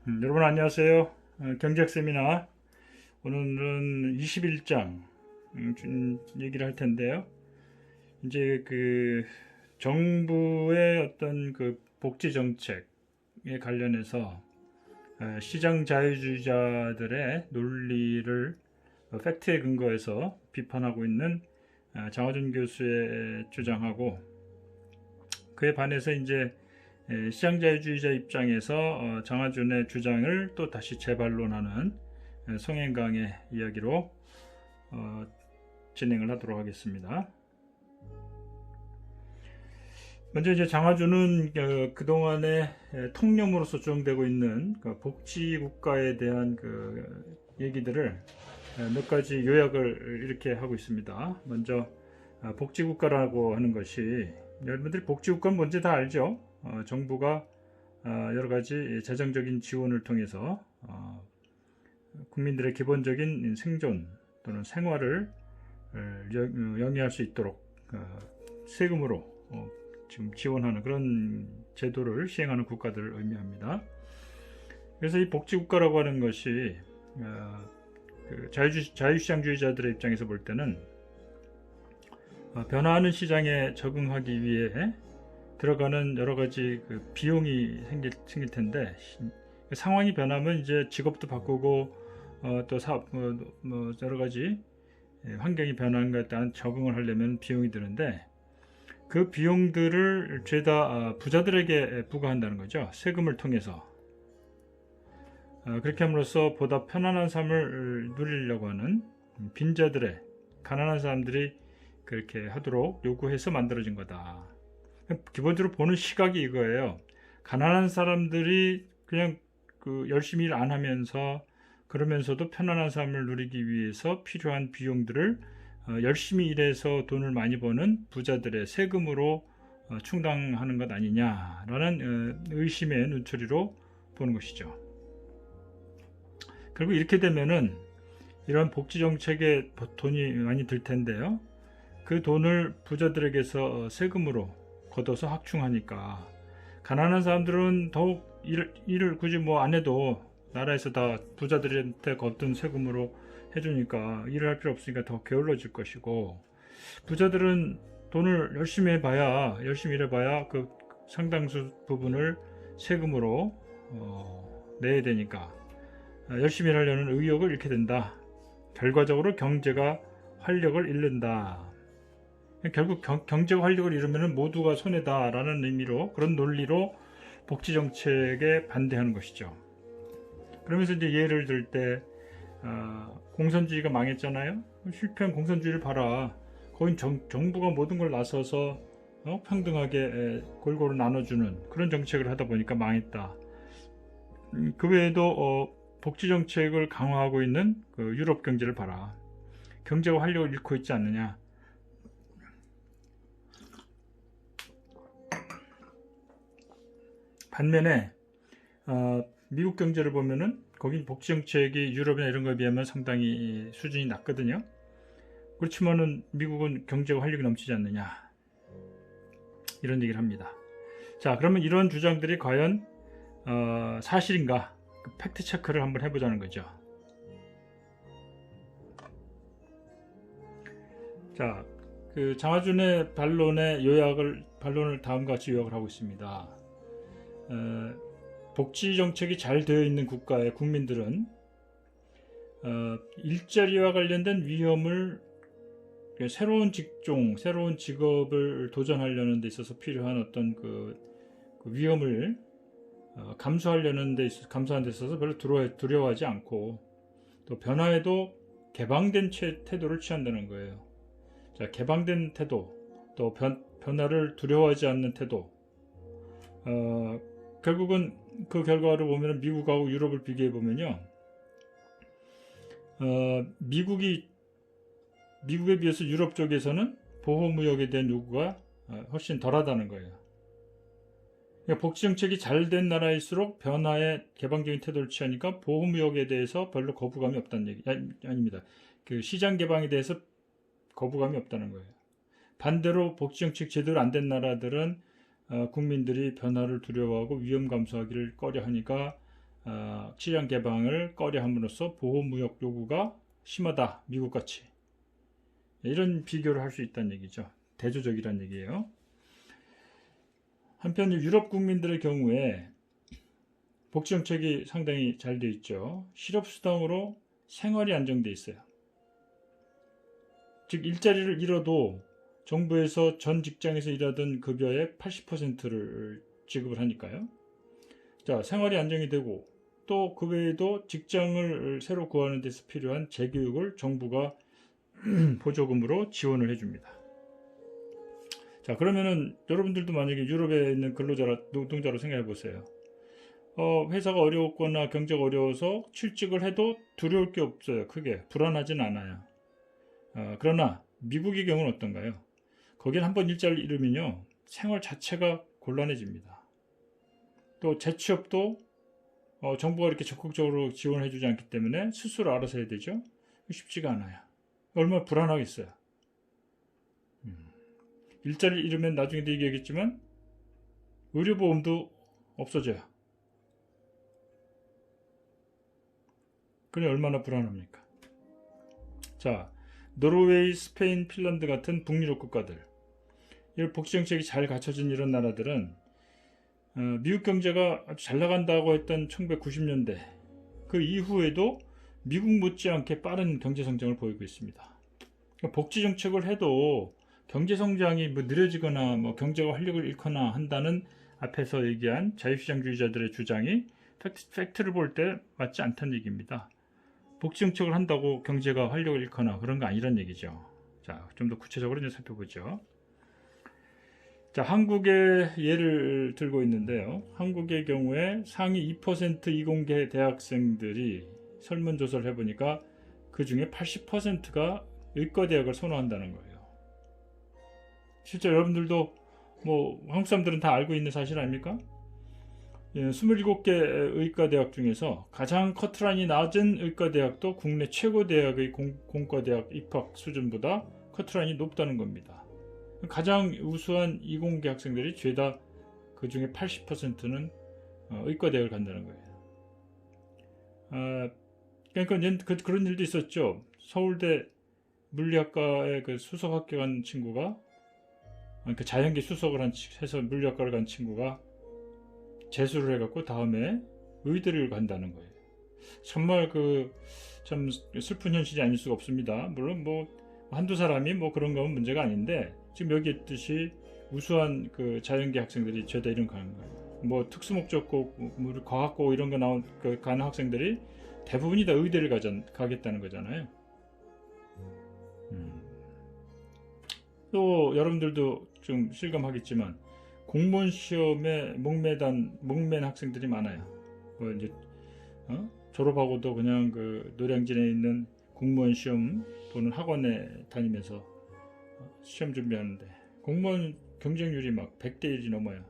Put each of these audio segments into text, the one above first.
여러분 안녕하세요. 경제학 세미나 오늘은 21장 얘기를 할 텐데요. 이제 그 정부의 어떤 그 복지 정책에 관련해서 시장 자유주의자들의 논리를 팩트에 근거해서 비판하고 있는 장화준 교수의 주장하고, 그에 반해서 이제 시장자유주의자 입장에서 장하준의 주장을 또 다시 재반론하는 송행강의 이야기로 진행을 하도록 하겠습니다. 먼저 이제 장하준은 그동안의 통념으로서 주장되고 있는 복지국가에 대한 얘기들을 몇 가지 요약을 이렇게 하고 있습니다. 먼저 복지국가라고 하는 것이, 여러분들이 복지국가는 뭔지 다 알죠? 정부가 여러 가지 재정적인 지원을 통해서 국민들의 기본적인 생존 또는 생활을 영위할 수 있도록 세금으로 지금 지원하는 그런 제도를 시행하는 국가들을 의미합니다. 그래서 이 복지국가라고 하는 것이 자유시장주의자들의 입장에서 볼 때는 변화하는 시장에 적응하기 위해 들어가는 여러 가지 비용이 생길 텐데, 상황이 변하면 이제 직업도 바꾸고 또 여러 가지 환경이 변하는 것에 따른 적응을 하려면 비용이 드는데, 그 비용들을 죄다 부자들에게 부과한다는 거죠. 세금을 통해서. 그렇게 함으로써 보다 편안한 삶을 누리려고 하는 빈자들의, 가난한 사람들이 그렇게 하도록 요구해서 만들어진 거다. 기본적으로 보는 시각이 이거예요. 가난한 사람들이 그냥 열심히 일 안 하면서, 그러면서도 편안한 삶을 누리기 위해서 필요한 비용들을 열심히 일해서 돈을 많이 버는 부자들의 세금으로 충당하는 것 아니냐라는 의심의 눈초리로 보는 것이죠. 결국 이렇게 되면은 이런 복지 정책에 돈이 많이 들 텐데요. 그 돈을 부자들에게서 세금으로 걷어서 확충하니까 가난한 사람들은 더욱 일을 굳이 안 해도 나라에서 다 부자들한테 걷은 세금으로 해주니까 일을 할 필요 없으니까 더 게을러질 것이고, 부자들은 돈을 열심히 일해봐야 그 상당수 부분을 세금으로 내야 되니까 열심히 일하려는 의욕을 잃게 된다. 결과적으로 경제가 활력을 잃는다. 결국 경제가 활력을 잃으면 모두가 손해다라는 의미로, 그런 논리로 복지정책에 반대하는 것이죠. 그러면서 이제 예를 들 때 공산주의가 망했잖아요. 실패한 공산주의를 봐라. 거긴 정부가 모든 걸 나서서 평등하게 골고루 나눠주는 그런 정책을 하다 보니까 망했다. 그 외에도 복지정책을 강화하고 있는 유럽 경제를 봐라. 경제가 활력을 잃고 있지 않느냐. 반면에 미국 경제를 보면은 거긴 복지 정책이 유럽이나 이런 거에 비하면 상당히 수준이 낮거든요. 그렇지만은 미국은 경제가 활력이 넘치지 않느냐, 이런 얘기를 합니다. 자, 그러면 이런 주장들이 과연 사실인가? 팩트 체크를 한번 해보자는 거죠. 자, 장하준의 반론을 다음과 같이 요약을 하고 있습니다. 복지 정책이 잘 되어 있는 국가의 국민들은 일자리와 관련된 위험을, 새로운 직종, 새로운 직업을 도전하려는 데 있어서 필요한 어떤 그 위험을 감수하는 데 있어서 별로 두려워하지 않고, 또 변화에도 개방된 태도를 취한다는 거예요. 자, 개방된 태도, 또 변화를 두려워하지 않는 태도. 결국은 그 결과를 보면 미국하고 유럽을 비교해 보면요, 미국에 비해서 유럽 쪽에서는 보호무역에 대한 요구가 훨씬 덜하다는 거예요. 그러니까 복지 정책이 잘 된 나라일수록 변화에 개방적인 태도를 취하니까 보호무역에 대해서 별로 거부감이 없다는 얘기 아닙니다. 시장 개방에 대해서 거부감이 없다는 거예요. 반대로 복지 정책 제대로 안 된 나라들은 국민들이 변화를 두려워하고 위험 감수하기를 꺼려하니까 시장 개방을 꺼려함으로써 보호무역 요구가 심하다, 미국같이. 이런 비교를 할 수 있다는 얘기죠. 대조적이라는 얘기예요. 한편 유럽 국민들의 경우에 복지정책이 상당히 잘 되어 있죠. 실업수당으로 생활이 안정되어 있어요. 즉 일자리를 잃어도 정부에서 전 직장에서 일하던 급여의 80%를 지급을 하니까요. 자, 생활이 안정이 되고 또 그 외에도 직장을 새로 구하는 데서 필요한 재교육을 정부가 보조금으로 지원을 해줍니다. 자, 그러면은 여러분들도 만약에 유럽에 있는 노동자로 생각해 보세요. 회사가 어려웠거나 경제가 어려워서 취직을 해도 두려울 게 없어요. 크게 불안하진 않아요. 그러나 미국의 경우는 어떤가요? 거기는 한번 일자리를 잃으면요, 생활 자체가 곤란해집니다. 또 재취업도 정부가 이렇게 적극적으로 지원해 주지 않기 때문에 스스로 알아서 해야 되죠. 쉽지가 않아요. 얼마나 불안하겠어요. 일자리를 잃으면 나중에도 얘기하겠지만 의료보험도 없어져요. 그게 얼마나 불안합니까? 자, 노르웨이, 스페인, 핀란드 같은 북유럽 국가들, 이런 복지정책이 잘 갖춰진 이런 나라들은 미국 경제가 아주 잘 나간다고 했던 1990년대 그 이후에도 미국 못지않게 빠른 경제성장을 보이고 있습니다. 그러니까 복지정책을 해도 경제성장이 느려지거나 경제가 활력을 잃거나 한다는 앞에서 얘기한 자유시장주의자들의 주장이 팩트를 볼 때 맞지 않다는 얘기입니다. 복지정책을 한다고 경제가 활력을 잃거나 그런 거 아니란 얘기죠. 자, 좀 더 구체적으로 이제 살펴보죠. 자, 한국의 예를 들고 있는데요. 한국의 경우에 상위 2% 이공계 대학생들이 설문조사를 해보니까 그 중에 80%가 의과대학을 선호한다는 거예요. 실제 여러분들도 한국 사람들은 다 알고 있는 사실 아닙니까? 27개 의과대학 중에서 가장 커트라인이 낮은 의과대학도 국내 최고 대학의 공과대학 입학 수준보다 커트라인이 높다는 겁니다. 가장 우수한 이공계 학생들이 죄다 그 중에 80%는 의과대학을 간다는 거예요. 그러니까 그런 일도 있었죠. 서울대 물리학과에 그 수석학교 간 친구가, 그러니까 자연계 수석을 해서 물리학과를 간 친구가 재수를 해갖고 다음에 의대를 간다는 거예요. 정말 참 슬픈 현실이 아닐 수가 없습니다. 물론 한두 사람이 그런 거면 문제가 아닌데, 지금 여기 있듯이 우수한 그 자연계 학생들이 죄다 이런 거 가는 거예요. 특수목적고, 과학고 이런 거 가는 학생들이 대부분이 다 의대를 가겠다는 거잖아요. 또 여러분들도 좀 실감하겠지만 공무원 시험에 목맨 학생들이 많아요. 이제 졸업하고도 그냥 그 노량진에 있는 공무원 시험 보는 학원에 다니면서 시험 준비하는데 공무원 경쟁률이 막 100대 1이 넘어요.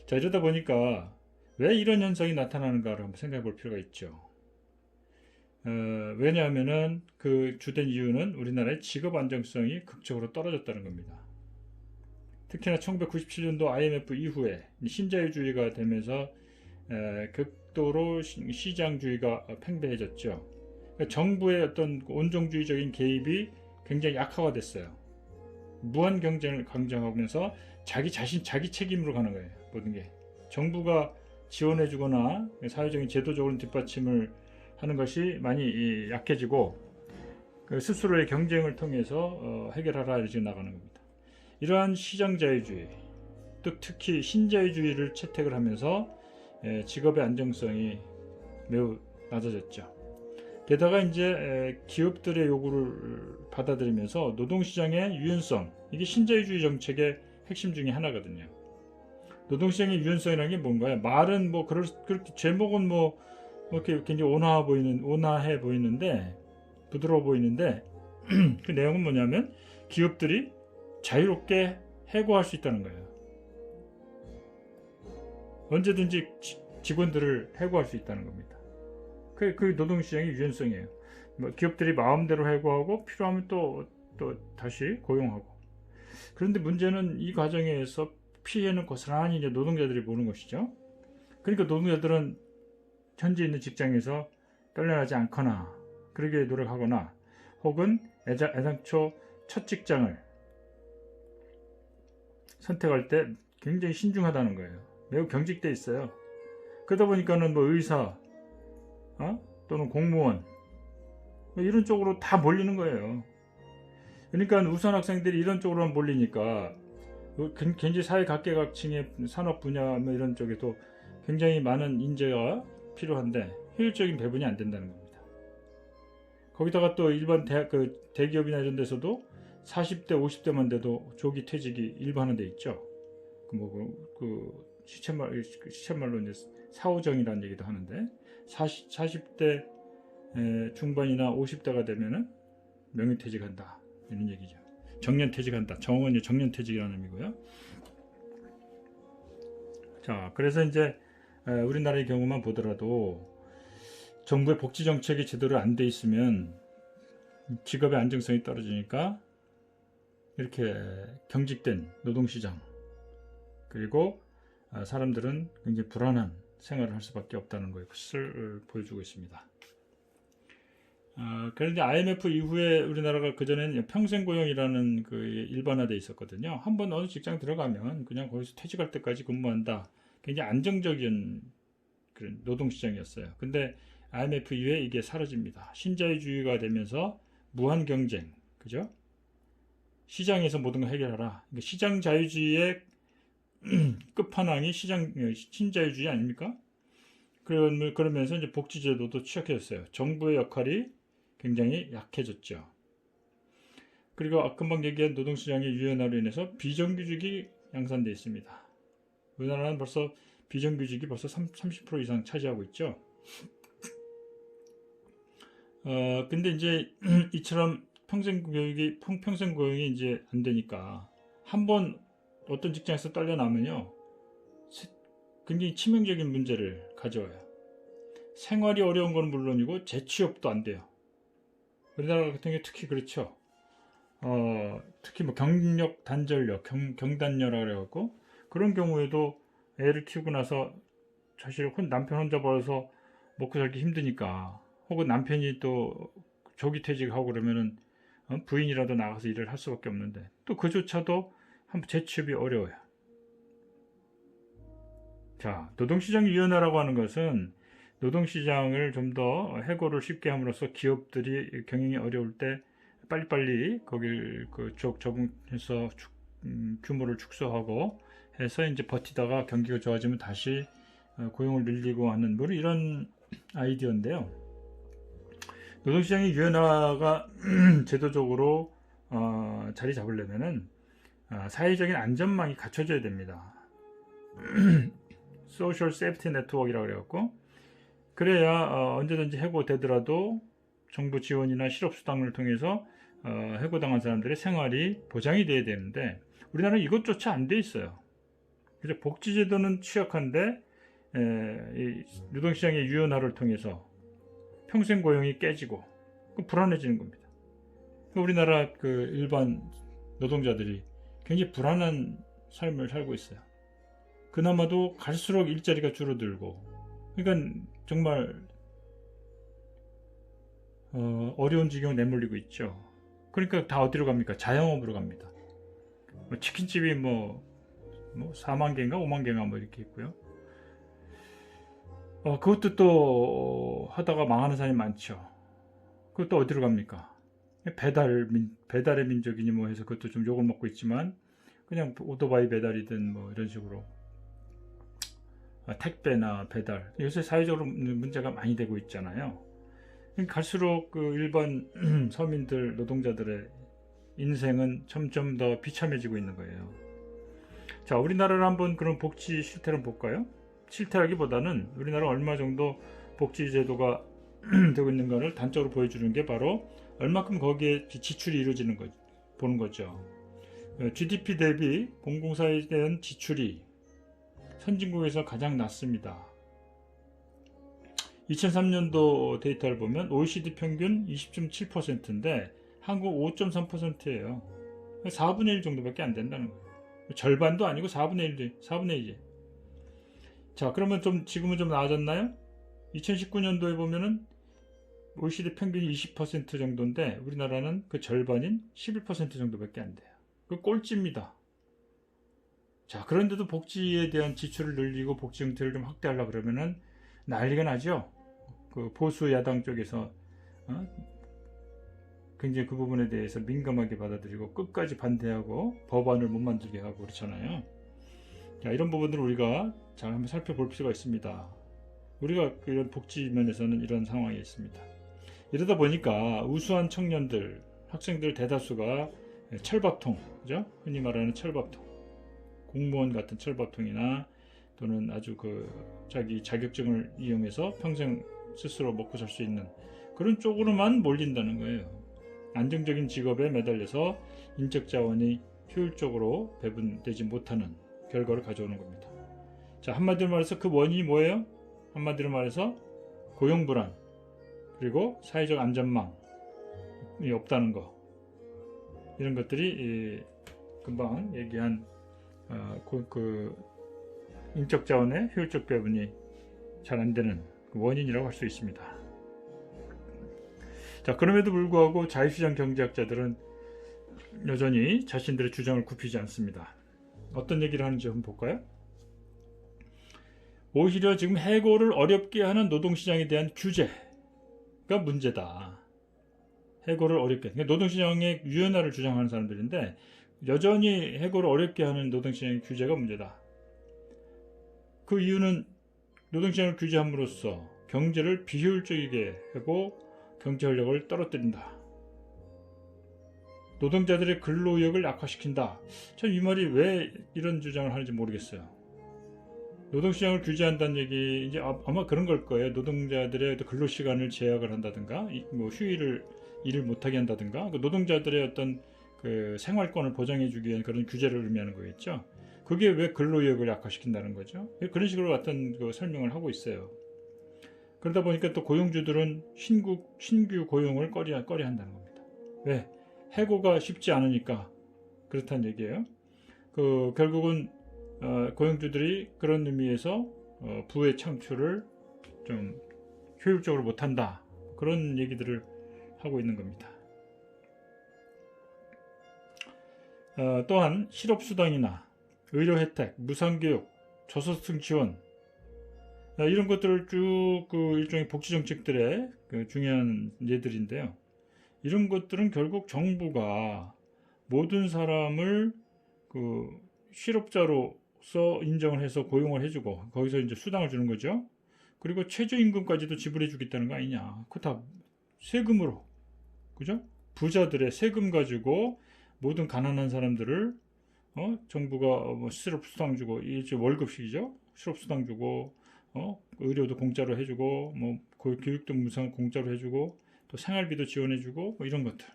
자, 이러다 보니까 왜 이런 현상이 나타나는가를 한번 생각해 볼 필요가 있죠. 왜냐하면은 그 주된 이유는 우리나라의 직업 안정성이 극적으로 떨어졌다는 겁니다. 특히나 1997년도 IMF 이후에 신자유주의가 되면서 극도로 시장주의가 팽배해졌죠. 그러니까 정부의 어떤 온종주의적인 개입이 굉장히 약화됐어요. 무한 경쟁을 강조하면서 자기 책임으로 가는 거예요. 모든 게 정부가 지원해주거나 사회적인 제도적으로 뒷받침을 하는 것이 많이 약해지고 스스로의 경쟁을 통해서 해결하라 이렇게 나가는 겁니다. 이러한 시장자유주의, 또 특히 신자유주의를 채택을 하면서 직업의 안정성이 매우 낮아졌죠. 게다가 이제 기업들의 요구를 받아들이면서 노동시장의 유연성, 이게 신자유주의 정책의 핵심 중에 하나거든요. 노동시장의 유연성이라는 게 뭔가요? 말은 그렇게 제목은 이렇게 굉장히 온화해 보이는데, 부드러워 보이는데, 그 내용은 뭐냐면 기업들이 자유롭게 해고할 수 있다는 거예요. 언제든지 직원들을 해고할 수 있다는 겁니다. 그 노동시장의 유연성이에요. 기업들이 마음대로 해고하고 필요하면 또 다시 고용하고. 그런데 문제는 이 과정에서 피해는 고스란히 이제 노동자들이 보는 것이죠. 그러니까 노동자들은 현재 있는 직장에서 떨려나지 않거나 그러게 노력하거나 혹은 애당초 첫 직장을 선택할 때 굉장히 신중하다는 거예요. 매우 경직돼 있어요. 그러다 보니까는 뭐 의사 또는 공무원 뭐 이런 쪽으로 다 몰리는 거예요. 그러니까 우선 학생들이 이런 쪽으로만 몰리니까 굉장히 사회 각계각층의 산업 분야 뭐 이런 쪽에도 굉장히 많은 인재가 필요한데 효율적인 배분이 안 된다는 겁니다. 거기다가 또 일반 대기업이나 이런 데서도 40대 50대만 돼도 조기 퇴직이 일반화돼 있죠. 시쳇말로 이제 사후정이라는 얘기도 하는데 40대 중반이나 50대가 되면은 명예퇴직한다 이런 얘기죠. 정년퇴직한다. 정원이 정년퇴직이라는 의미고요. 자, 그래서 이제 우리나라의 경우만 보더라도 정부의 복지 정책이 제대로 안 돼 있으면 직업의 안정성이 떨어지니까 이렇게 경직된 노동시장 그리고 사람들은 굉장히 불안한 생활을 할 수밖에 없다는 것을 보여주고 있습니다. 그런데 IMF 이후에 우리나라가 그전에는 평생고용이라는 그 일반화되어 있었거든요. 한번 어느 직장 들어가면 그냥 거기서 퇴직할 때까지 근무한다. 굉장히 안정적인 그런 노동시장이었어요. 근데 IMF 이후에 이게 사라집니다. 신자유주의가 되면서 무한 경쟁, 그죠? 시장에서 모든 걸 해결하라. 시장 자유주의의 끝판왕이 신자유주의 아닙니까? 그러면서 이제 복지제도도 취약해졌어요. 정부의 역할이 굉장히 약해졌죠. 그리고 금방 얘기한 노동시장의 유연화로 인해서 비정규직이 양산되어 있습니다. 우리나라는 벌써 비정규직이 벌써 30% 이상 차지하고 있죠. 근데 이제 이처럼 평생고용이 이제 안 되니까 한번 어떤 직장에서 딸려나면요 굉장히 치명적인 문제를 가져와요. 생활이 어려운 건 물론이고 재취업도 안 돼요. 우리나라 같은 경우 특히 그렇죠. 특히 뭐 경력 단절력, 경단녀라 그래갖고 그런 경우에도 애를 키우고 나서 사실 남편 혼자 벌어서 먹고 살기 힘드니까 혹은 남편이 또 조기 퇴직하고 그러면은 부인이라도 나가서 일을 할 수밖에 없는데 또 그조차도 한번 재취업이 어려워요. 자, 노동시장 유연화라고 하는 것은 노동시장을 좀 더 해고를 쉽게 함으로써 기업들이 경영이 어려울 때 빨리빨리 거길 적응해서 규모를 축소하고 해서 이제 버티다가 경기가 좋아지면 다시 고용을 늘리고 하는 뭐 이런 아이디어인데요. 노동시장의 유연화가 제도적으로 자리 잡으려면은 사회적인 안전망이 갖춰져야 됩니다. 소셜 세이프티 네트워크라고 그래갖고 그래야 언제든지 해고되더라도 정부 지원이나 실업수당을 통해서 해고당한 사람들의 생활이 보장이 돼야 되는데 우리나라는 이것조차 안 돼 있어요. 그래서 복지제도는 취약한데 이 노동시장의 유연화를 통해서 평생 고용이 깨지고 불안해지는 겁니다. 우리나라 그 일반 노동자들이 굉장히 불안한 삶을 살고 있어요. 그나마도 갈수록 일자리가 줄어들고 그러니까 정말 어려운 지경에 내몰리고 있죠. 그러니까 다 어디로 갑니까? 자영업으로 갑니다. 치킨집이 뭐 4만 개인가 5만 개인가 뭐 이렇게 있고요. 그것도 또 하다가 망하는 사람이 많죠. 그것도 어디로 갑니까? 배달의 민족이니 뭐 해서 그것도 좀 욕을 먹고 있지만 그냥 오토바이 배달이든 뭐 이런 식으로 택배나 배달 요새 사회적으로 문제가 많이 되고 있잖아요. 갈수록 그 일반 서민들 노동자들의 인생은 점점 더 비참해지고 있는 거예요. 자, 우리나라를 한번 그런 복지 실태를 볼까요? 실태라기보다는 우리나라 얼마 정도 복지 제도가 되고 있는가를 단적으로 보여주는 게 바로 얼마큼 거기에 지출이 이루어지는 거 보는 거죠. GDP 대비 공공사회에 대한 지출이 선진국에서 가장 낮습니다. 2003년도 데이터를 보면 OECD 평균 20.7%인데 한국 5.3%예요. 4분의 1 정도밖에 안 된다는 거예요. 절반도 아니고 4분의 1이지. 자, 그러면 지금은 좀 나아졌나요? 2019년도에 보면은 OECD 평균이 20% 정도인데 우리나라는 그 절반인 11% 정도밖에 안 돼요. 그 꼴찌입니다. 자, 그런데도 복지에 대한 지출을 늘리고 복지 형태를 좀 확대하려고 그러면은 난리가 나죠. 그 보수 야당 쪽에서 굉장히 그 부분에 대해서 민감하게 받아들이고 끝까지 반대하고 법안을 못 만들게 하고 그렇잖아요. 자, 이런 부분들을 우리가 잘 한번 살펴볼 필요가 있습니다. 우리가 이런 복지 면에서는 이런 상황이 있습니다. 이러다 보니까 우수한 청년들, 학생들 대다수가 철밥통, 그죠? 흔히 말하는 철밥통, 공무원 같은 철밥통이나 또는 아주 자기 자격증을 이용해서 평생 스스로 먹고 살 수 있는 그런 쪽으로만 몰린다는 거예요. 안정적인 직업에 매달려서 인적 자원이 효율적으로 배분되지 못하는 결과를 가져오는 겁니다. 자, 한마디로 말해서 그 원인이 뭐예요? 한마디로 말해서 고용불안, 그리고 사회적 안전망이 없다는 거, 이런 것들이 금방 얘기한 인적 자원의 효율적 배분이 잘 안 되는 원인이라고 할 수 있습니다. 자, 그럼에도 불구하고 자유시장 경제학자들은 여전히 자신들의 주장을 굽히지 않습니다. 어떤 얘기를 하는지 한번 볼까요? 오히려 지금 해고를 어렵게 하는 노동시장에 대한 규제가 문제다. 해고를 어렵게, 그러니까 노동시장의 유연화를 주장하는 사람들인데 여전히 해고를 어렵게 하는 노동시장의 규제가 문제다. 그 이유는 노동시장을 규제함으로써 경제를 비효율적이게 하고 경제활력을 떨어뜨린다. 노동자들의 근로의욕을 악화시킨다. 참 이 말이 왜 이런 주장을 하는지 모르겠어요. 노동시장을 규제한다는 얘기, 이제 아마 그런 걸 거예요. 노동자들의 근로시간을 제약을 한다든가, 일을 못하게 한다든가, 노동자들의 어떤 생활권을 보장해주기 위한 그런 규제를 의미하는 거겠죠. 그게 왜 근로의욕을 악화시킨다는 거죠. 그런 식으로 어떤 설명을 하고 있어요. 그러다 보니까 또 고용주들은 신규 고용을 꺼려한다는 겁니다. 왜? 해고가 쉽지 않으니까 그렇다는 얘기예요. 결국은 고용주들이 그런 의미에서 부의 창출을 좀 효율적으로 못한다. 그런 얘기들을 하고 있는 겁니다. 또한 실업수당이나 의료혜택, 무상교육, 저소득층 지원, 이런 것들을 쭉 일종의 복지정책들의 중요한 예들인데요. 이런 것들은 결국 정부가 모든 사람을 실업자로서 인정을 해서 고용을 해주고 거기서 이제 수당을 주는 거죠. 그리고 최저임금까지도 지불해 주겠다는 거 아니냐. 그거 다 세금으로, 그죠? 부자들의 세금 가지고 모든 가난한 사람들을 정부가 실업수당 주고, 이게 월급식이죠. 실업수당 주고, 의료도 공짜로 해주고, 교육도 무상 공짜로 해주고, 또 생활비도 지원해주고, 이런 것들.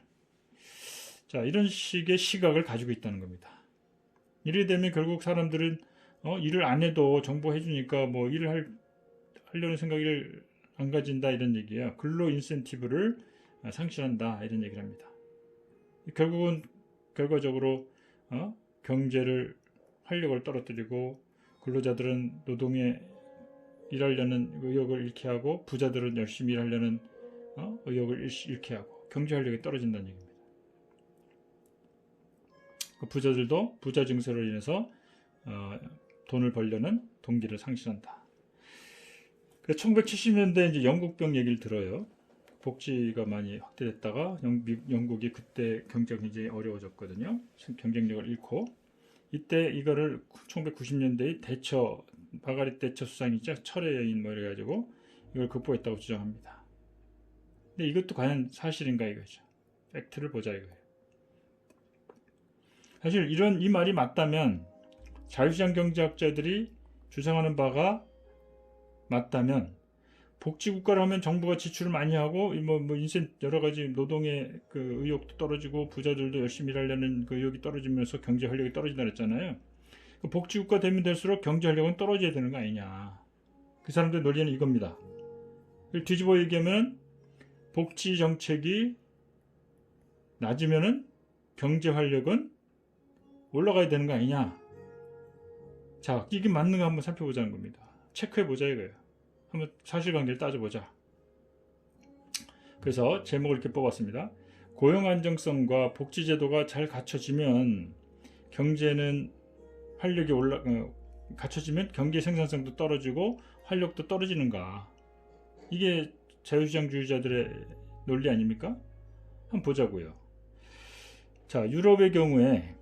자, 이런 식의 시각을 가지고 있다는 겁니다. 이래 되면 결국 사람들은 일을 안 해도 정부가 해주니까 일을 하려는 생각을 안 가진다, 이런 얘기예요. 근로 인센티브를 상실한다, 이런 얘기를 합니다. 결국은 결과적으로 경제를 활력을 떨어뜨리고 근로자들은 노동에 일하려는 의욕을 잃게 하고 부자들은 열심히 일하려는 의욕을 잃게 하고 경제 활력이 떨어진다는 얘기입니다. 부자들도 부자 증세로 인해서 돈을 벌려는 동기를 상실한다. 1970년대 이제 영국병 얘기를 들어요. 복지가 많이 확대됐다가 영국이 그때 경제가 굉장히 어려워졌거든요. 경쟁력을 잃고, 이때 이거를 1990년대의 마가렛 대처 수상이죠. 철의 여인 이래가지고 이걸 극복했다고 주장합니다. 근데 이것도 과연 사실인가 이거죠. 팩트를 보자 이거예요. 사실 이 말이 맞다면, 자유시장 경제학자들이 주장하는 바가 맞다면, 복지국가를 하면 정부가 지출을 많이 하고 여러 가지 노동의 의욕도 떨어지고 부자들도 열심히 일하려는 의욕이 떨어지면서 경제 활력이 떨어진다 그랬잖아요. 복지국가 되면 될수록 경제 활력은 떨어져야 되는 거 아니냐. 그 사람들의 논리는 이겁니다. 뒤집어 얘기하면 복지 정책이 낮으면은 경제 활력은 올라가야 되는 거 아니냐. 자, 이게 맞는가 한번 살펴보자는 겁니다. 체크해보자 이거예요. 한번 사실관계를 따져보자. 그래서 제목을 이렇게 뽑았습니다. 고용 안정성과 복지 제도가 잘 갖춰지면 경제는 활력이 갖춰지면 경제 생산성도 떨어지고 활력도 떨어지는가? 이게 자유시장주의자들의 논리 아닙니까? 한번 보자고요. 자, 유럽의 경우에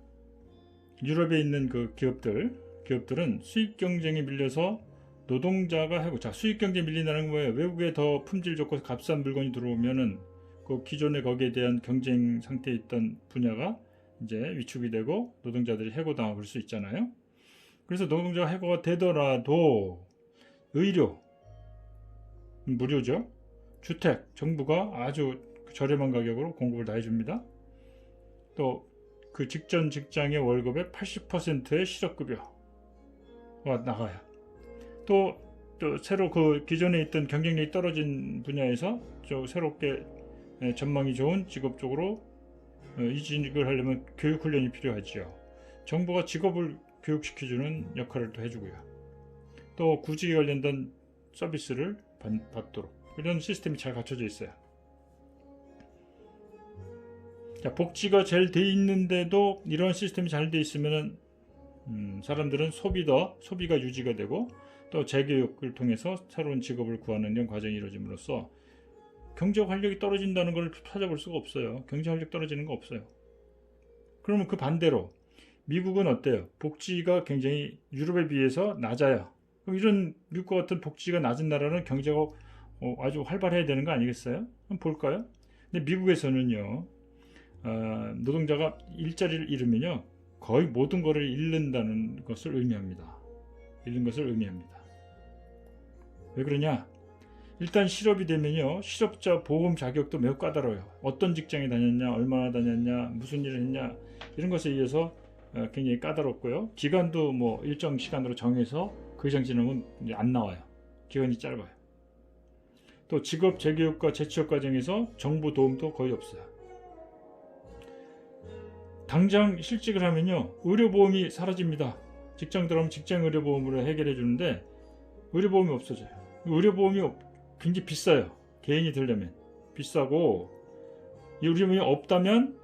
유럽에 있는 그 기업들은 수익 경쟁에 밀려서 노동자가 해고. 자, 수익 경쟁에 밀린다는 건 뭐예요? 외국에 더 품질 좋고 값싼 물건이 들어오면은 그 기존에 거기에 대한 경쟁 상태에 있던 분야가 이제 위축이 되고 노동자들이 해고당하고 그럴 수 있잖아요. 그래서 노동자가 해고가 되더라도 의료 무료죠. 주택 정부가 아주 저렴한 가격으로 공급을 다 해줍니다. 또 그 직전 직장의 월급의 80%의 실업급여가 나가요. 또 새로 그 기존에 있던 경쟁력이 떨어진 분야에서 새롭게 전망이 좋은 직업 쪽으로 이직을 하려면 교육훈련이 필요하죠. 정부가 직업을 교육시켜주는 역할을 또 해주고요. 또 구직에 관련된 서비스를 받도록 이런 시스템이 잘 갖춰져 있어요. 자, 복지가 잘 돼 있는데도 이런 시스템이 잘 돼 있으면 사람들은 소비가 유지가 되고 또 재교육을 통해서 새로운 직업을 구하는 이런 과정이 이루어짐으로써 경제 활력이 떨어진다는 걸 찾아볼 수가 없어요. 경제 활력 떨어지는 거 없어요. 그러면 그 반대로 미국은 어때요? 복지가 굉장히 유럽에 비해서 낮아요. 그럼 이런 미국과 같은 복지가 낮은 나라는 경제가 아주 활발해야 되는 거 아니겠어요? 한번 볼까요? 근데 미국에서는요, 노동자가 일자리를 잃으면요, 거의 모든 것을 잃는 것을 의미합니다. 왜 그러냐? 일단 실업이 되면요, 실업자 보험 자격도 매우 까다로워요. 어떤 직장에 다녔냐, 얼마나 다녔냐, 무슨 일을 했냐, 이런 것에 의해서 굉장히 까다롭고요. 기간도 뭐 일정 시간으로 정해서 그 이상 지나면 이제 안 나와요. 기간이 짧아요. 또 직업 재교육과 재취업 과정에서 정부 도움도 거의 없어요. 당장 실직을 하면요, 의료보험이 사라집니다. 직장 들어가면 직장 의료보험으로 해결해 주는데 의료보험이 없어져요. 의료보험이 굉장히 비싸요. 개인이 들려면 비싸고, 이 의료보험이 없다면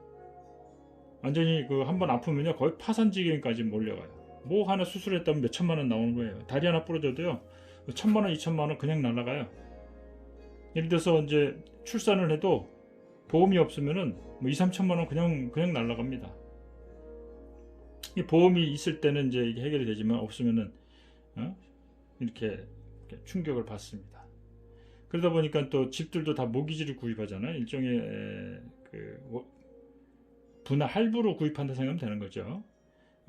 완전히 그 한번 아프면요, 거의 파산 지경까지 몰려가요. 뭐 하나 수술했다면 몇 천만 원 나오는 거예요. 다리 하나 부러져도요, 1,000만 원, 2,000만 원 그냥 날아가요. 예를 들어서 이제 출산을 해도 보험이 없으면은 뭐 2, 3천만 원 그냥 날아갑니다. 이 보험이 있을 때는 이제 이게 해결이 되지만 없으면은 이렇게 충격을 받습니다. 그러다 보니까 또 집들도 다 모기지를 구입하잖아요. 일종의 분할 할부로 구입한다 생각하면 되는 거죠.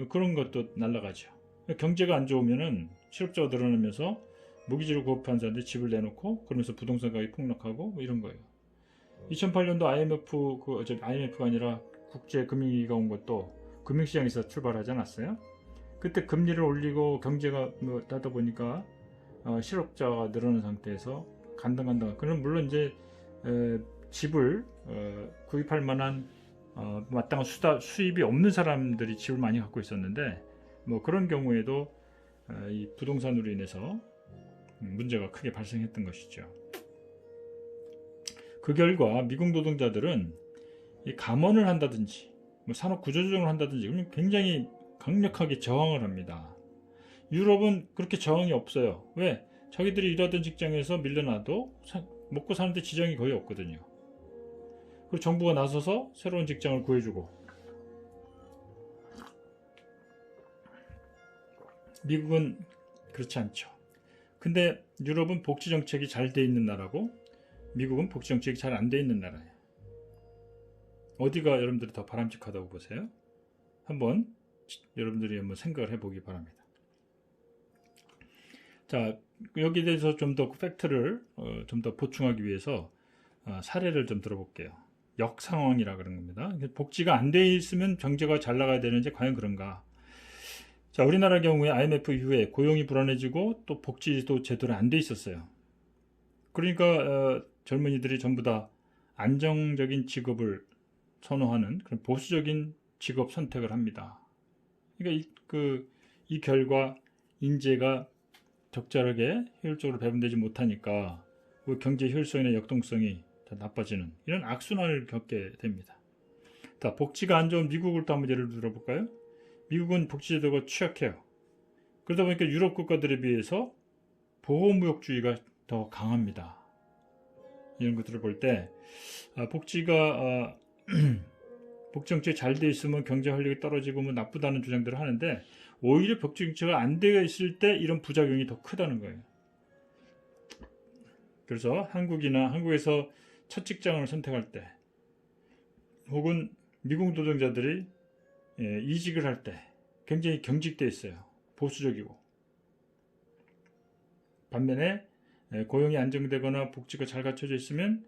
그런 것도 날아가죠. 경제가 안 좋으면은 실업자가 늘어나면서 모기지를 구입한 사람들이 집을 내놓고 그러면서 부동산 가격이 폭락하고 뭐 이런 거예요. 2008년도 IMF가 아니라 국제금융위기가 온 것도 금융시장에서 출발하지 않았어요? 그때 금리를 올리고 경제가 나다 보니까 실업자가 늘어난 상태에서 간당간당. 그럼 물론 이제 집을 구입할 만한 마땅한 수입이 없는 사람들이 집을 많이 갖고 있었는데, 뭐 그런 경우에도 이 부동산으로 인해서 문제가 크게 발생했던 것이죠. 그 결과 미국 노동자들은 이 감원을 한다든지 산업 구조조정을 한다든지 그러면 굉장히 강력하게 저항을 합니다. 유럽은 그렇게 저항이 없어요. 왜? 자기들이 일하던 직장에서 밀려나도 먹고 사는데 지장이 거의 없거든요. 그리고 정부가 나서서 새로운 직장을 구해주고. 미국은 그렇지 않죠. 근데 유럽은 복지정책이 잘 돼 있는 나라고 미국은 복지정책이 잘 안 돼 있는 나라예요. 어디가 여러분들이 더 바람직하다고 보세요? 여러분들이 한번 생각을 해보기 바랍니다. 자, 여기에 대해서 좀 더 팩트를 좀 더 보충하기 위해서 사례를 좀 들어볼게요. 역상황이라 그런 겁니다. 복지가 안 돼 있으면 경제가 잘 나가야 되는지 과연 그런가? 자, 우리나라 경우에 IMF 이후에 고용이 불안해지고 또 복지도 제대로 안 돼 있었어요. 그러니까 젊은이들이 전부 다 안정적인 직업을 선호하는 그런 보수적인 직업 선택을 합니다. 그러니까 이 결과 인재가 적절하게 효율적으로 배분되지 못하니까 그 경제 효율성이나 역동성이 다 나빠지는 이런 악순환을 겪게 됩니다. 자, 복지가 안 좋은 미국을 또 한번 예를 들어볼까요? 미국은 복지제도가 취약해요. 그러다 보니까 유럽 국가들에 비해서 보호무역주의가 더 강합니다. 이런 것들을 볼 때 복지가 복지 정책이 잘 돼 있으면 경제 활력이 떨어지고 뭐 나쁘다는 주장들을 하는데 오히려 복지 정책가 안 되어 있을 때 이런 부작용이 더 크다는 거예요. 그래서 한국에서 첫 직장을 선택할 때 혹은 미국 노동자들이 이직을 할 때 굉장히 경직돼 있어요. 보수적이고. 반면에 고용이 안정되거나 복지가 잘 갖춰져 있으면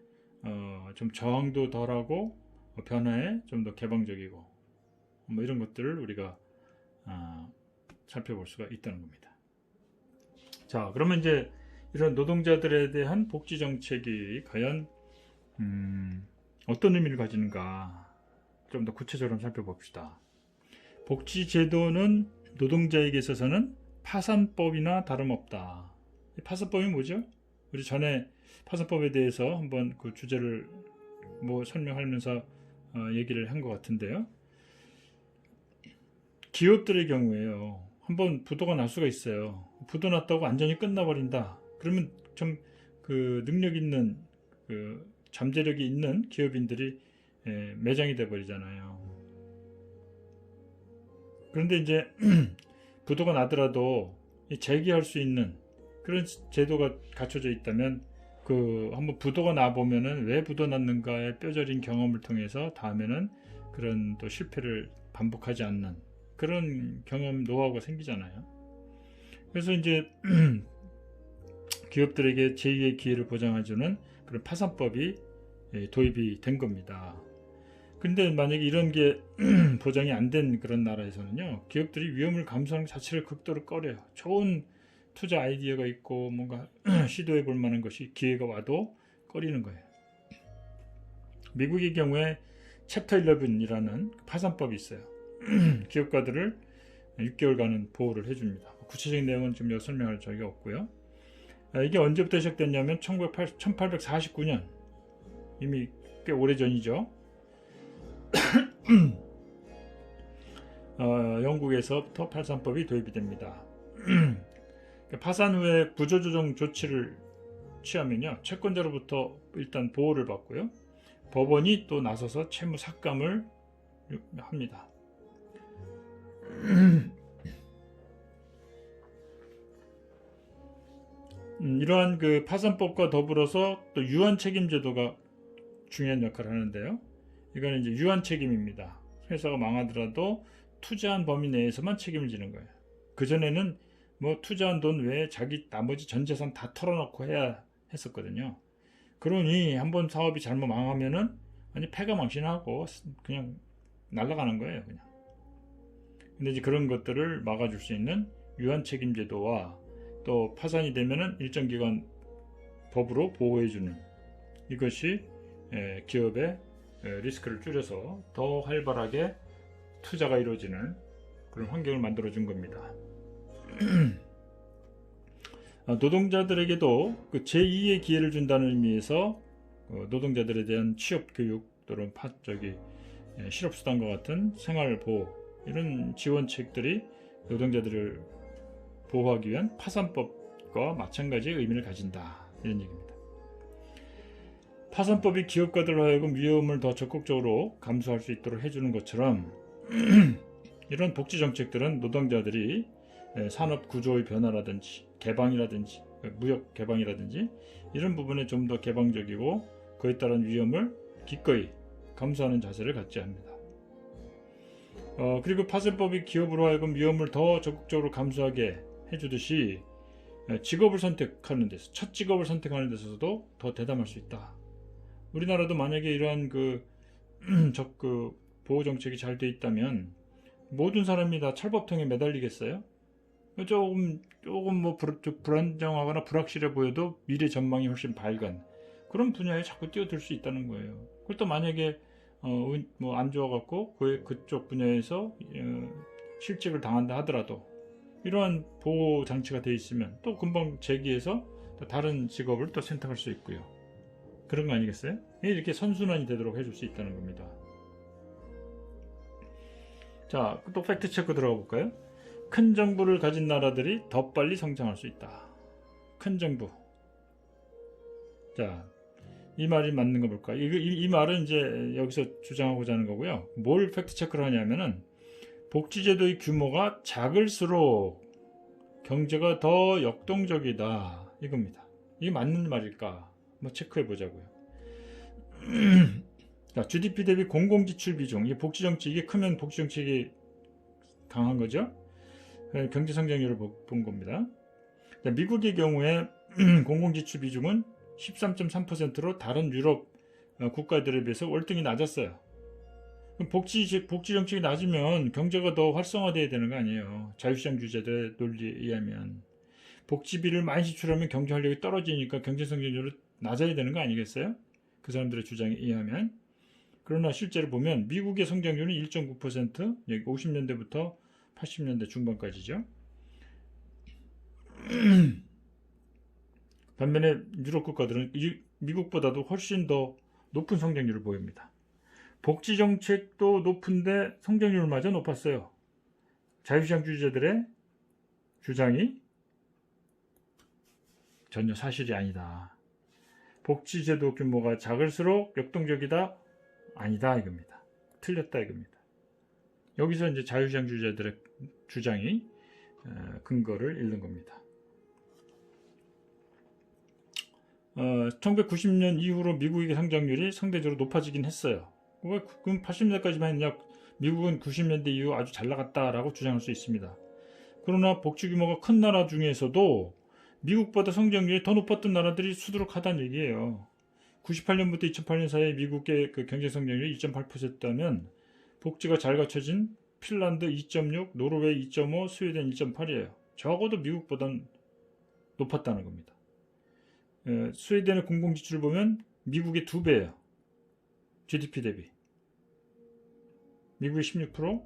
좀 저항도 덜하고 변화에 좀 더 개방적이고 뭐 이런 것들을 우리가 살펴볼 수가 있다는 겁니다. 자, 그러면 이제 이런 노동자들에 대한 복지 정책이 과연 어떤 의미를 가지는가 좀 더 구체적으로 살펴봅시다. 복지 제도는 노동자에게 있어서는 파산법이나 다름없다. 파산법이 뭐죠? 우리 전에 파산법에 대해서 한번 그 주제를 뭐 설명하면서 얘기를 한 것 같은데요. 기업들의 경우에요. 한번 부도가 날 수가 있어요. 부도 났다고 완전히 끝나버린다. 그러면 좀 그 능력 있는 그 잠재력이 있는 기업인들이 매장이 돼 버리잖아요. 그런데 이제 부도가 나더라도 재기할 수 있는 그런 제도가 갖춰져 있다면 그 한번 부도가 나 보면은 왜 부도 났는가의 뼈저린 경험을 통해서 다음에는 그런 또 실패를 반복하지 않는 그런 경험 노하우가 생기잖아요. 그래서 이제 기업들에게 제2의 기회를 보장해주는 그런 파산법이 도입이 된 겁니다. 근데 만약에 이런 게 보장이 안 된 그런 나라에서는요, 기업들이 위험을 감수하는 자체를 극도로 꺼려요. 좋은 투자 아이디어가 있고 뭔가 시도해 볼 만한 것이 기회가 와도 꺼리는 거예요. 미국의 경우에 챕터 11이라는 파산법이 있어요. 기업가들을 6개월간은 보호를 해줍니다. 구체적인 내용은 지금 여기 설명할 적이 없고요. 이게 언제부터 시작됐냐면 1849년, 이미 꽤 오래전이죠. 영국에서부터 파산법이 도입이 됩니다. 파산 후에 구조조정 조치를 취하면요, 채권자로부터 일단 보호를 받고요, 법원이 또 나서서 채무 삭감을 합니다. 이러한 그 파산법과 더불어서 또 유한 책임 제도가 중요한 역할을 하는데요. 이거는 이제 유한 책임입니다. 회사가 망하더라도 투자한 범위 내에서만 책임을 지는 거예요. 그전에는 뭐 투자한 돈 외에 자기 나머지 전 재산 다 털어놓고 해야 했었거든요. 그러니 한번 사업이 잘못 망하면은 아니 패가망신하고 그냥 날아가는 거예요, 그냥. 근데 이제 그런 것들을 막아줄 수 있는 유한 책임 제도와 또 파산이 되면은 일정 기간 법으로 보호해주는 이것이 기업의 리스크를 줄여서 더 활발하게 투자가 이루어지는 그런 환경을 만들어준 겁니다. 노동자들에게도 그 제2의 기회를 준다는 의미에서 노동자들에 대한 취업 교육 또는 실업수당과 같은 생활보호 이런 지원책들이 노동자들을 보호하기 위한 파산법과 마찬가지의 의미를 가진다, 이런 얘기입니다. 파산법이 기업가들로 하여금 위험을 더 적극적으로 감수할 수 있도록 해주는 것처럼 이런 복지 정책들은 노동자들이 산업 구조의 변화라든지 개방이라든지 무역 개방이라든지 이런 부분에 좀 더 개방적이고 그에 따른 위험을 기꺼이 감수하는 자세를 갖지 합니다. 그리고 파산법이 기업으로 하여금 위험을 더 적극적으로 감수하게 해주듯이 직업을 선택하는 데서, 첫 직업을 선택하는 데서도 더 대담할 수 있다. 우리나라도 만약에 이러한 그 보호 정책이 잘 돼 있다면 모든 사람이 다 철법통에 매달리겠어요? 조금 뭐 불안정하거나 불확실해 보여도 미래 전망이 훨씬 밝은 그런 분야에 자꾸 뛰어들 수 있다는 거예요. 그것도 만약에 뭐 안 좋아갖고 그쪽 분야에서 실직을 당한다 하더라도 이러한 보호 장치가 되어 있으면 또 금방 재기해서 또 다른 직업을 또 선택할 수 있고요. 그런 거 아니겠어요? 이렇게 선순환이 되도록 해줄 수 있다는 겁니다. 자, 또 팩트 체크 들어가 볼까요? 큰 정부를 가진 나라들이 더 빨리 성장할 수 있다. 큰 정부. 자, 이 말이 맞는 거 볼까? 이 말은 이제 여기서 주장하고자 하는 거고요. 뭘 팩트 체크를 하냐면은 복지제도의 규모가 작을수록 경제가 더 역동적이다. 이겁니다. 이게 맞는 말일까? 뭐 체크해 보자고요. 자, GDP 대비 공공지출 비중. 이 복지정책, 이게 크면 복지정책이 강한 거죠. 경제 성장률을 본 겁니다. 자, 미국의 경우에 공공지출 비중은 13.3%로 다른 유럽 국가들에 비해서 월등히 낮았어요. 복지 정책이 낮으면 경제가 더 활성화돼야 되는 거 아니에요. 자유시장 규제들의 논리에 의하면 복지비를 많이 지출하면 경제 활력이 떨어지니까 경제 성장률이 낮아야 되는 거 아니겠어요? 그 사람들의 주장에 의하면. 그러나 실제로 보면 미국의 성장률은 1.9%, 여기 50년대부터 80년대 중반까지죠. 반면에 유럽 국가들은 미국보다도 훨씬 더 높은 성장률을 보입니다. 복지 정책도 높은데 성장률마저 높았어요. 자유시장 주의자들의 주장이 전혀 사실이 아니다. 복지제도 규모가 작을수록 역동적이다? 아니다 이겁니다. 틀렸다 이겁니다. 여기서 이제 자유시장 주의자들의 주장이 근거를 잃는 겁니다. 1990년 이후로 미국의 성장률이 상대적으로 높아지긴 했어요. 왜 그럼 80년대까지만 했냐? 미국은 90년대 이후 아주 잘 나갔다라고 주장할 수 있습니다. 그러나 복지 규모가 큰 나라 중에서도 미국보다 성장률이 더 높았던 나라들이 수두룩하다는 얘기예요. 98년부터 2008년 사이에 미국의 그 경제 성장률이 2.8%였다면 복지가 잘 갖춰진 핀란드 2.6, 노르웨이 2.5, 스웨덴 1.8이에요. 적어도 미국보단 높았다는 겁니다. 스웨덴의 공공지출을 보면 미국의 2배예요. GDP 대비. 미국이 16%,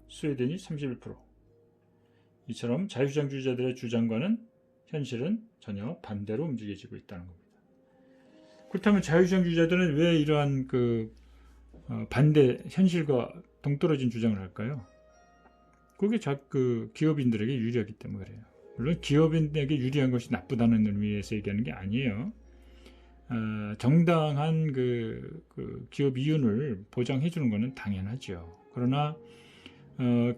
스웨덴이 31%. 이처럼 자유시장주의자들의 주장과는 현실은 전혀 반대로 움직여지고 있다는 겁니다. 그렇다면 자유시장주의자들은 왜 이러한 반대 현실과 동떨어진 주장을 할까요? 그게 기업인들에게 유리하기 때문에 그래요. 물론 기업인에게 유리한 것이 나쁘다는 의미에서 얘기하는 게 아니에요. 정당한 기업 이윤을 보장해 주는 것은 당연하죠. 그러나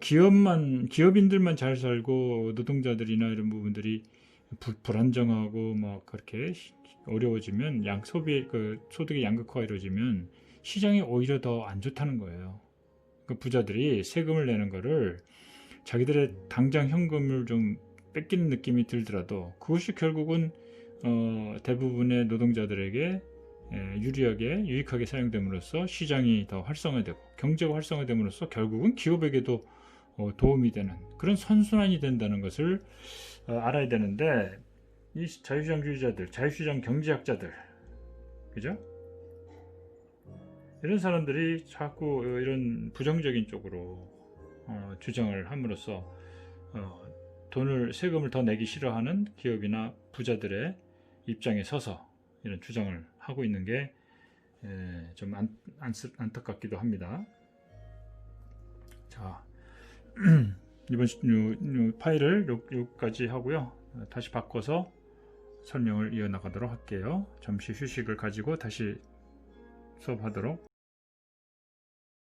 기업인들만 잘 살고 노동자들이나 이런 부분들이 불안정하고 막 그렇게 어려워지면 소득의 양극화가 이루어지면 시장이 오히려 더 안 좋다는 거예요. 부자들이 세금을 내는 거를 자기들의 당장 현금을 좀 뺏기는 느낌이 들더라도 그것이 결국은 대부분의 노동자들에게 유익하게 사용됨으로써 시장이 더 활성화되고 경제가 활성화됨으로써 결국은 기업에게도 도움이 되는 그런 선순환이 된다는 것을 알아야 되는데 이 자유시장주의자들, 자유시장 경제학자들, 그죠? 이런 사람들이 자꾸 이런 부정적인 쪽으로 주장을 함으로써 세금을 더 내기 싫어하는 기업이나 부자들의 입장에 서서 이런 주장을 하고 있는 게 좀 안타깝기도 합니다. 자, 이번 파일을 여기까지 하고요. 다시 바꿔서 설명을 이어나가도록 할게요. 잠시 휴식을 가지고 다시 수업하도록